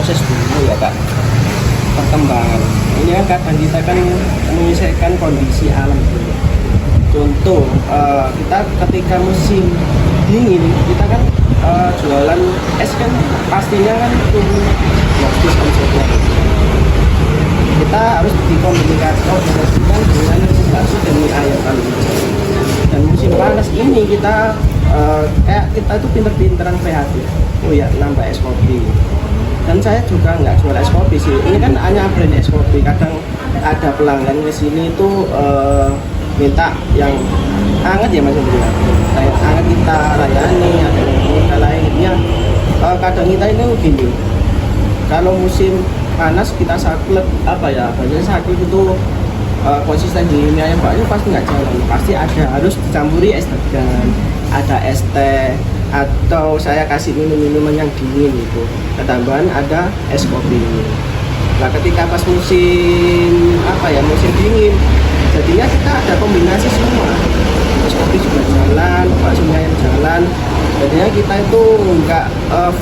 proses dulu ya kak, perkembangan. Ini kan kadang kita kan menyesuaikan kondisi alam dulu. Contoh kita ketika musim dingin kita kan jualan es kan pastinya kan turun drastis omsetnya. Kita harus dikomunikasikan dengan bakso dan mie ayam kali. Dan musim panas ini kita kayak kita tuh pinter-pinteran kreatif. Oh ya, nambah es kopi. Dan saya juga nggak jual es kopi sih. Ini kan hanya brand es kopi. Kadang ada pelanggan ke sini tuh minta yang hangat ya mas Indra. Kayak hangat kita layani, ada yang lainnya. Kadang kita ini gini. Kalau musim panas kita saklek apa ya? Biasanya saklek itu konsisten di mie ayam bakso pasti nggak jalan. Pasti ada harus dicampuri es degan, ada es teh, atau saya kasih minuman yang dingin itu. Ketambahan ada es kopi. Nah ketika pas musim apa ya, musim dingin, jadinya kita ada kombinasi semua. Es kopi juga jalan, bakso yang jalan. Jadinya kita itu nggak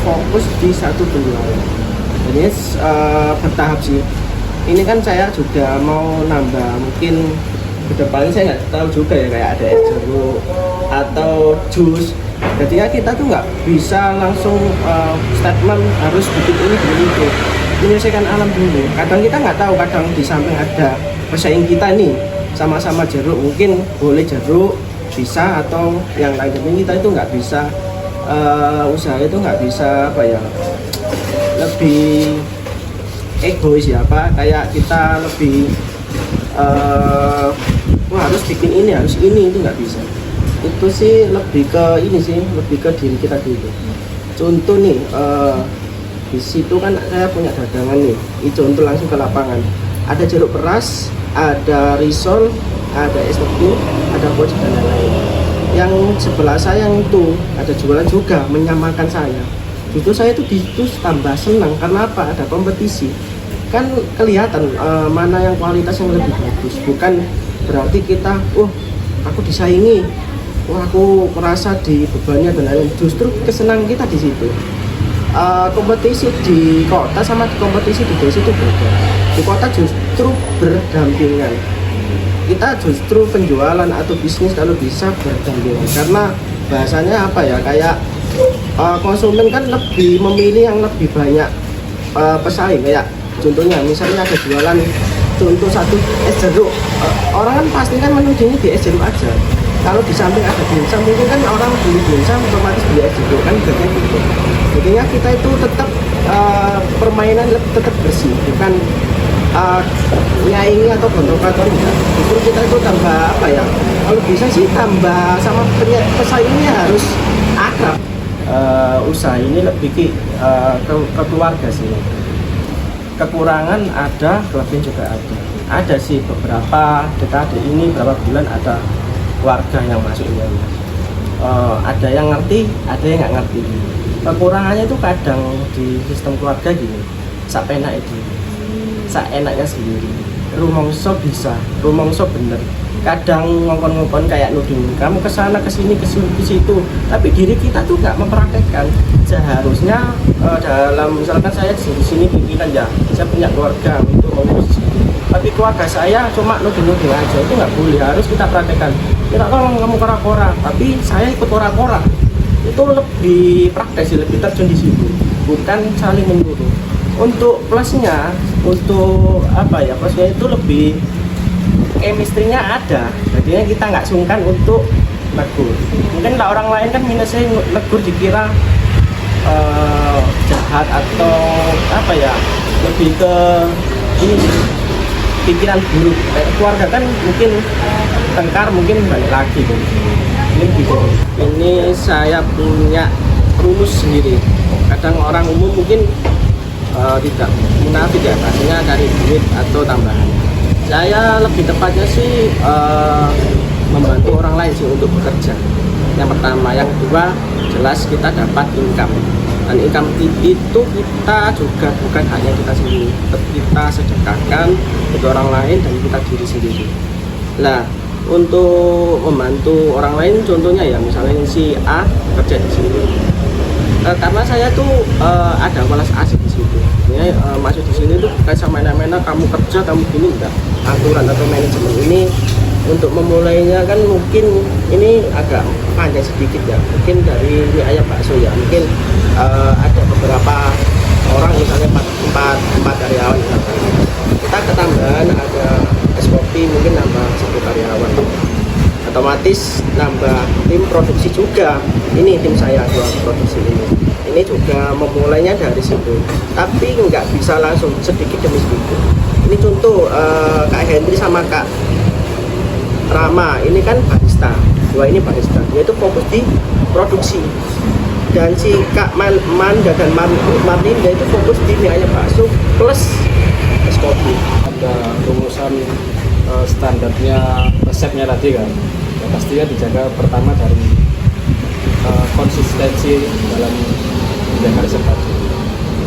fokus di satu penjualan. Jadi bertahap sih. Ini kan saya juga mau nambah, mungkin kedepannya saya nggak tahu juga ya, kayak ada es jeruk atau jus. Jadinya kita tuh nggak bisa langsung statement harus bikin ini itu, menyelesaikan alam dulu. Kadang kita nggak tahu, kadang di samping ada pesaing kita nih sama-sama jeruk, mungkin boleh jeruk bisa atau yang lain. Jadi kita itu nggak bisa usaha itu nggak bisa apa ya, lebih egois ya, apa kayak kita lebih wah harus bikin ini, harus ini, itu nggak bisa. Itu sih lebih ke ini sih, lebih ke diri kita dulu. Contoh nih di situ kan saya punya dagangan nih, ini contoh langsung ke lapangan. Ada jeruk peras, ada risol, ada es kopi, ada poci dan lain-lain. Yang sebelah saya itu ada jualan juga menyamakan saya. Justru saya itu tambah senang karena apa? Ada kompetisi. Kan kelihatan mana yang kualitas yang lebih bagus. Bukan berarti kita, aku disaingi, aku merasa dibebani dan lain-lain. Justru kesenangan kita di situ. Kompetisi di kota sama kompetisi di desa itu beda. Di kota justru berdampingan. Kita justru penjualan atau bisnis kalau bisa berdampingan. Karena bahasanya apa ya, kayak konsumen kan lebih memilih yang lebih banyak pesaing. Kayak contohnya misalnya ada jualan contoh satu es jeruk, orang kan pasti kan menujunya di es jeruk aja. Kalau di samping ada dimsum, mungkin kan orang beli dimsum otomatis beli es jeruk kan, bagian gitu. Jadinya kita itu tetap permainan tetap bersih, bukan nyaingi atau bentrokan enggak. Justru kita itu tambah apa ya, kalau bisa sih tambah sama pesaingnya harus akrab. Usaha ini lebih ke keluarga sih. Kekurangan ada, kelebihan juga ada. Ada sih beberapa dekade ini, berapa bulan ada warga yang masuk ini. Ada yang ngerti, ada yang nggak ngerti. Kekurangannya itu kadang di sistem keluarga gini, sapenak itu, seenaknya sendiri. Rumongso bisa, rumongso bener. Kadang ngongkon-ngongkon kayak nuding, kamu kesana kesini ke situ, tapi diri kita tuh nggak mempraktekkan. Seharusnya dalam misalkan saya di sini pikiran ya, saya punya keluarga untuk mengurus, tapi keluarga saya cuma nuding-nuding aja, itu nggak boleh, harus kita praktekkan. Kita tolong kamu kora-kora, tapi saya ikut kora-kora, itu lebih praktek sih, lebih terjun di situ, bukan saling menyuruh. Untuk plusnya, untuk apa ya, plusnya itu lebih chemistry-nya ada, jadinya kita nggak sungkan untuk negur. Mungkin lah orang lain kan minusnya negur dikira jahat atau apa ya, lebih ke ini pikiran buruk. Keluarga kan mungkin tengkar, mungkin balik lagi ini gitu. Ini saya punya rumus sendiri. Kadang orang umum mungkin tidak munafik ya, pastinya cari duit atau tambahan. Saya lebih tepatnya sih membantu orang lain sih untuk bekerja. Yang pertama, yang kedua jelas kita dapat income, dan income itu kita juga bukan hanya kita sendiri, kita sedekahkan untuk orang lain dan kita diri sendiri. Nah, untuk membantu orang lain contohnya ya, misalnya si A kerja di sini, karena saya tuh ada welas asik di situ. Ya, masuk di sini tuh kayak semena-mena kamu kerja kamu gini, enggak. Aturan atau manajemen ini untuk memulainya kan mungkin ini agak panjang sedikit ya, mungkin dari mie ayam bakso ya, mungkin ada beberapa orang misalnya empat karyawan misalkan. Kita ketambahan ada es kopi mungkin nambah 1 karyawan, otomatis nambah tim produksi juga. Ini tim saya dua produksi ini juga memulainya dari situ, tapi nggak bisa langsung, sedikit demi sedikit. Ini contoh Kak Henry sama Kak Rama ini kan barista, dua ini barista, yaitu fokus di produksi. Dan si Kak Manda dan Marlinda itu fokus di mie ayam bakso plus es kopi. Ada rumusan standarnya resepnya tadi kan, ya pastinya dijaga pertama dari konsistensi dalam menjaga resep tadi.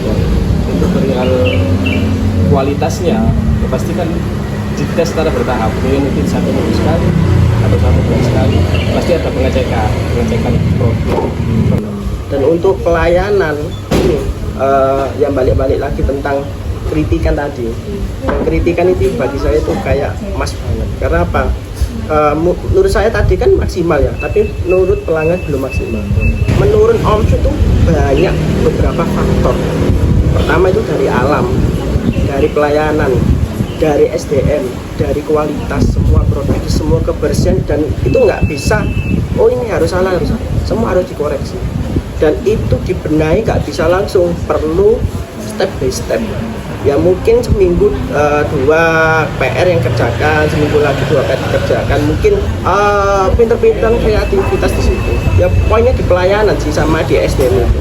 Dan untuk perihal kualitasnya ya pasti kan dites secara bertahap, mungkin 1 minggu sekali atau 1 bulan sekali, pasti ada pengecekan produk. Dan untuk pelayanan ini yang balik-balik lagi tentang kritikan tadi, kritikan itu bagi saya itu kayak emas banget. Karena apa? Menurut saya tadi kan maksimal ya, tapi menurut pelanggan belum maksimal. Menurun omset itu banyak beberapa faktor. Pertama itu dari alam, dari pelayanan, dari SDM, dari kualitas semua produk, semua kebersihan, dan itu nggak bisa, oh ini harus salah, semua harus dikoreksi. Dan itu dibenahi nggak bisa langsung, perlu step by step. Ya mungkin seminggu 2 PR yang kerjakan, seminggu lagi 2 PR dikerjakan. Mungkin pinter-pinter kreativitas di situ. Ya poinnya di pelayanan sih sama di SDM itu.